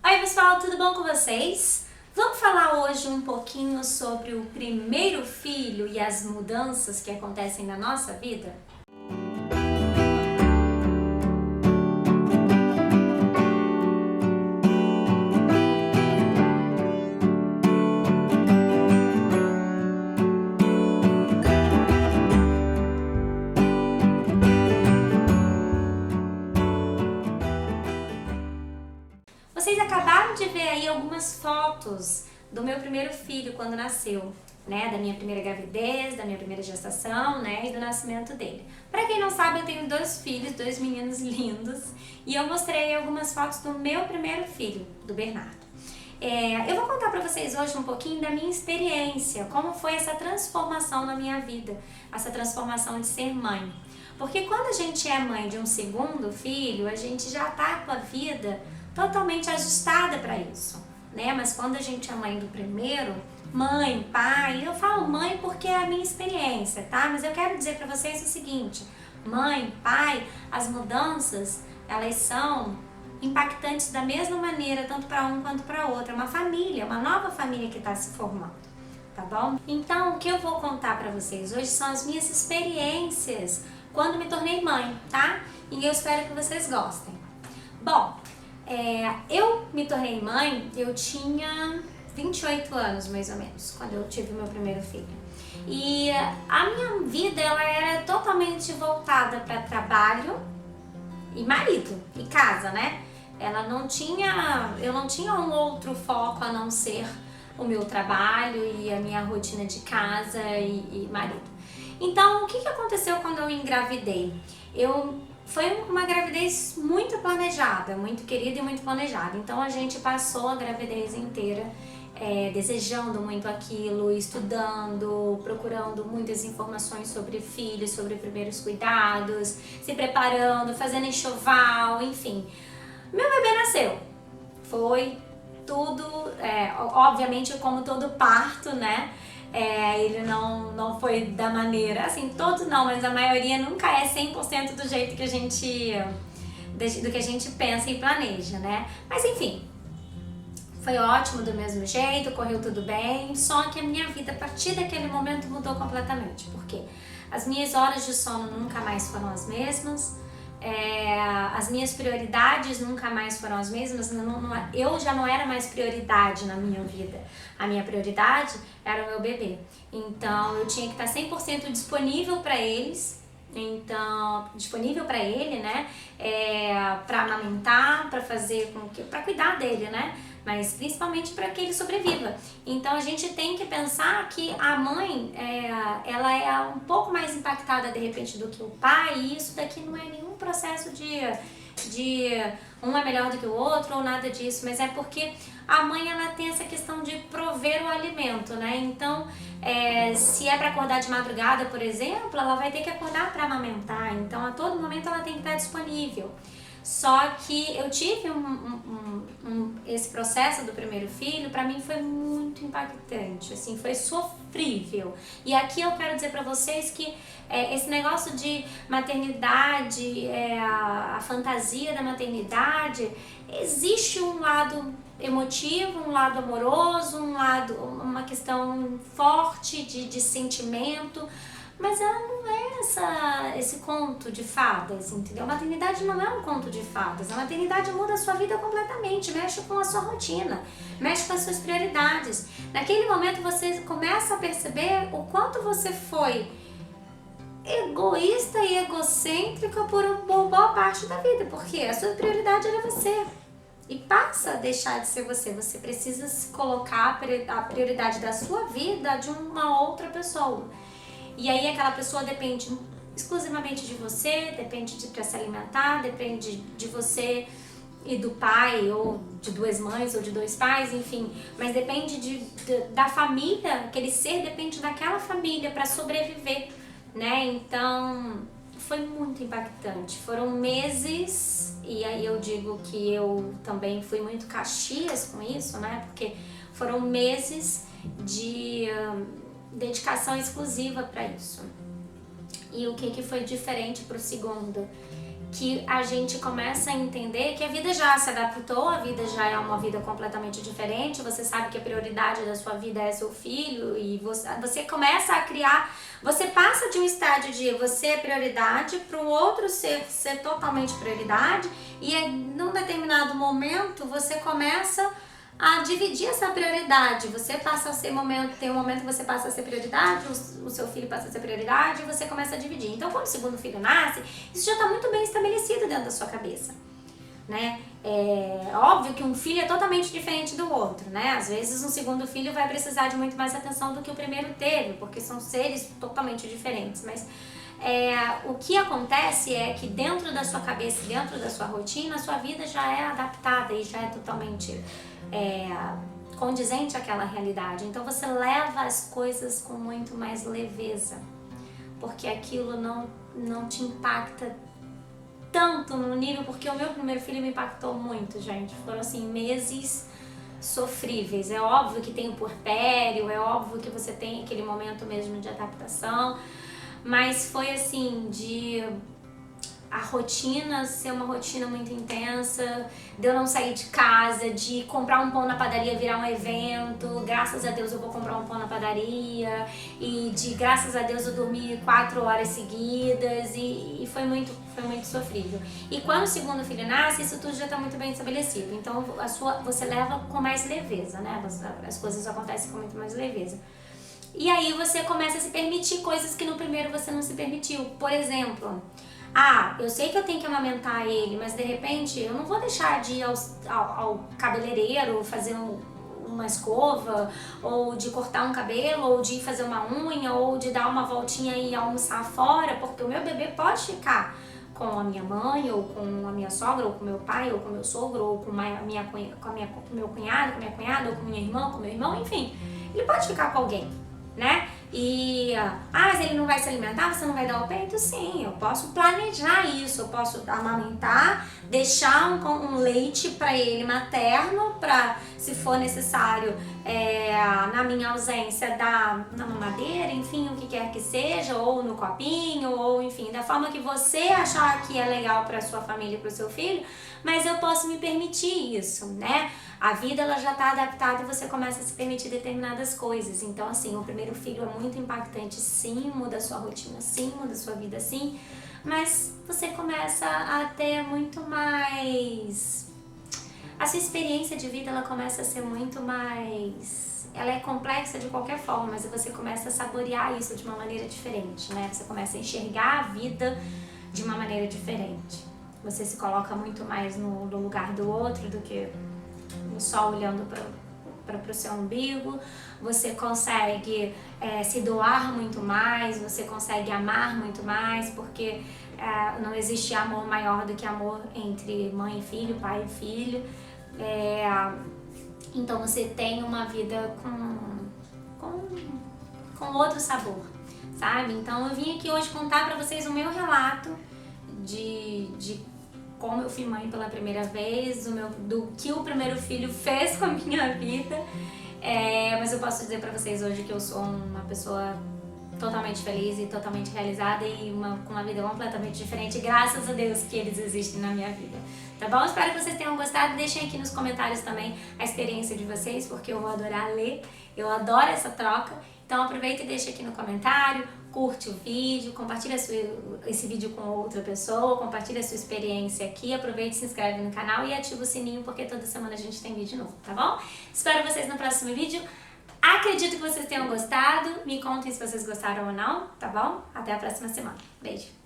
Oi pessoal, tudo bom com vocês? Vamos falar hoje um pouquinho sobre o primeiro filho e as mudanças que acontecem na nossa vida? Vocês acabaram de ver aí algumas fotos do meu primeiro filho quando nasceu, né? Da minha primeira gravidez, da minha primeira gestação, né? E do nascimento dele. Pra quem não sabe, eu tenho dois filhos, dois meninos lindos, e eu mostrei algumas fotos do meu primeiro filho, do Bernardo. Eu vou contar pra vocês hoje um pouquinho da minha experiência, como foi essa transformação na minha vida, essa transformação de ser mãe. Porque quando a gente é mãe de um segundo filho, a gente já tá com a vida totalmente ajustada para isso, né? Mas quando a gente é mãe do primeiro, mãe, pai, eu falo mãe porque é a minha experiência, tá? Mas eu quero dizer para vocês o seguinte: mãe, pai, as mudanças, elas são impactantes da mesma maneira, tanto para um quanto para outro. É uma família, uma nova família que está se formando, tá bom? Então, o que eu vou contar para vocês hoje são as minhas experiências quando me tornei mãe, tá? E eu espero que vocês gostem. Bom, eu me tornei mãe, eu tinha 28 anos mais ou menos, quando eu tive meu primeiro filho. E a minha vida, ela era totalmente voltada para trabalho e marido, e casa, né? Eu não tinha um outro foco a não ser o meu trabalho e a minha rotina de casa e marido. Então, o que aconteceu quando eu engravidei? Foi uma gravidez muito planejada, muito querida e muito planejada. Então a gente passou a gravidez inteira desejando muito aquilo, estudando, procurando muitas informações sobre filhos, sobre primeiros cuidados, se preparando, fazendo enxoval, enfim. Meu bebê nasceu. Foi tudo, obviamente como todo parto, né? Ele não foi da maneira, assim, todos não, mas a maioria nunca é 100% do jeito que a gente, do que a gente pensa e planeja, né? Mas enfim, foi ótimo do mesmo jeito, correu tudo bem, só que a minha vida a partir daquele momento mudou completamente, porque as minhas horas de sono nunca mais foram as mesmas, as minhas prioridades nunca mais foram as mesmas, eu já não era mais prioridade na minha vida. A minha prioridade era o meu bebê. Então eu tinha que estar 100% disponível para eles, disponível para ele, né? Para amamentar, para fazer para cuidar dele, né? Mas principalmente para que ele sobreviva. Então a gente tem que pensar que a mãe, ela é um pouco mais impactada de repente do que o pai, e isso daqui não é nenhum processo de um é melhor do que o outro ou nada disso, mas é porque a mãe, ela tem essa questão de prover o alimento, né? Então, se é para acordar de madrugada, por exemplo, ela vai ter que acordar para amamentar, então a todo momento ela tem que estar disponível. Só que eu tive esse processo do primeiro filho, pra mim foi muito impactante, assim, foi sofrível. E aqui eu quero dizer pra vocês que esse negócio de maternidade, a fantasia da maternidade, existe um lado emotivo, um lado amoroso, uma questão forte de sentimento, mas ela não é esse conto de fadas, entendeu? A maternidade não é um conto de fadas. A maternidade muda a sua vida completamente, mexe com a sua rotina, mexe com as suas prioridades. Naquele momento você começa a perceber o quanto você foi egoísta e egocêntrica por uma boa parte da vida, porque a sua prioridade era você. E passa a deixar de ser você. Você precisa se colocar a prioridade da sua vida de uma outra pessoa. E aí aquela pessoa depende exclusivamente de você, depende para se alimentar, depende de você e do pai, ou de duas mães, ou de dois pais, enfim. Mas depende da família, aquele ser depende daquela família para sobreviver, né? Então, foi muito impactante. Foram meses, e aí eu digo que eu também fui muito caxias com isso, né? Porque foram meses de dedicação exclusiva para isso. E o que foi diferente para o segundo? que a gente começa a entender que a vida já se adaptou, a vida já é uma vida completamente diferente, você sabe que a prioridade da sua vida é seu filho e você começa a criar, você passa de um estágio de você é prioridade para o outro ser totalmente prioridade e num determinado momento você começa a dividir essa prioridade. Você passa a ser tem um momento que você passa a ser prioridade, o seu filho passa a ser prioridade e você começa a dividir. Então, quando o segundo filho nasce, isso já está muito bem estabelecido dentro da sua cabeça, né? É óbvio que um filho é totalmente diferente do outro, né? Às vezes um segundo filho vai precisar de muito mais atenção do que o primeiro teve, porque são seres totalmente diferentes, mas o que acontece é que dentro da sua cabeça, dentro da sua rotina, a sua vida já é adaptada e já é totalmente condizente àquela realidade. Então você leva as coisas com muito mais leveza, porque aquilo não te impacta tanto no nível, porque o meu primeiro filho me impactou muito, gente. Foram assim meses sofríveis. É óbvio que tem o puerpério, é óbvio que você tem aquele momento mesmo de adaptação, mas foi assim, a rotina ser uma rotina muito intensa, de eu não sair de casa, de comprar um pão na padaria virar um evento, graças a Deus eu vou comprar um pão na padaria, e graças a Deus eu dormi 4 horas seguidas, e foi muito sofrível. E quando o segundo filho nasce, isso tudo já está muito bem estabelecido, então você leva com mais leveza, né? As coisas acontecem com muito mais leveza. E aí você começa a se permitir coisas que no primeiro você não se permitiu. Por exemplo, eu sei que eu tenho que amamentar ele, mas de repente eu não vou deixar de ir ao cabeleireiro fazer uma escova, ou de cortar um cabelo, ou de ir fazer uma unha, ou de dar uma voltinha e almoçar fora, porque o meu bebê pode ficar com a minha mãe, ou com a minha sogra, ou com meu pai, ou com meu sogro, ou com meu cunhado, com a minha cunhada, ou com minha irmã, com meu irmão, enfim. Ele pode ficar com alguém, né? Mas ele não vai se alimentar, você não vai dar o peito? Sim, eu posso planejar isso, eu posso amamentar, deixar um leite para ele materno, para, se for necessário, na minha ausência, dar na mamadeira, enfim, o que quer que seja, ou no copinho, ou enfim, da forma que você achar que é legal para sua família e para o seu filho, mas eu posso me permitir isso, né? A vida ela já está adaptada e você começa a se permitir determinadas coisas. Então, assim, o primeiro filho é muito impactante, sim, muda a sua rotina, sim, muda a sua vida, sim, mas você começa a ter muito mais... A sua experiência de vida, ela começa a ser muito mais... Ela é complexa de qualquer forma, mas você começa a saborear isso de uma maneira diferente, né? Você começa a enxergar a vida de uma maneira diferente. Você se coloca muito mais no lugar do outro do que só olhando para o seu umbigo. Você consegue se doar muito mais, você consegue amar muito mais, porque não existe amor maior do que amor entre mãe e filho, pai e filho. Então você tem uma vida com outro sabor, sabe? Então eu vim aqui hoje contar para vocês o meu relato de como eu fui mãe pela primeira vez, do que o primeiro filho fez com a minha vida. Mas eu posso dizer pra vocês hoje que eu sou uma pessoa totalmente feliz e totalmente realizada e com uma vida completamente diferente, graças a Deus que eles existem na minha vida. Tá bom? Espero que vocês tenham gostado. Deixem aqui nos comentários também a experiência de vocês, porque eu vou adorar ler. Eu adoro essa troca. Então aproveita e deixa aqui no comentário, curte o vídeo, compartilha esse vídeo com outra pessoa, compartilha a sua experiência aqui, aproveita e se inscreve no canal e ativa o sininho, porque toda semana a gente tem vídeo novo, tá bom? Espero vocês no próximo vídeo. Acredito que vocês tenham gostado. Me contem se vocês gostaram ou não, tá bom? Até a próxima semana. Beijo!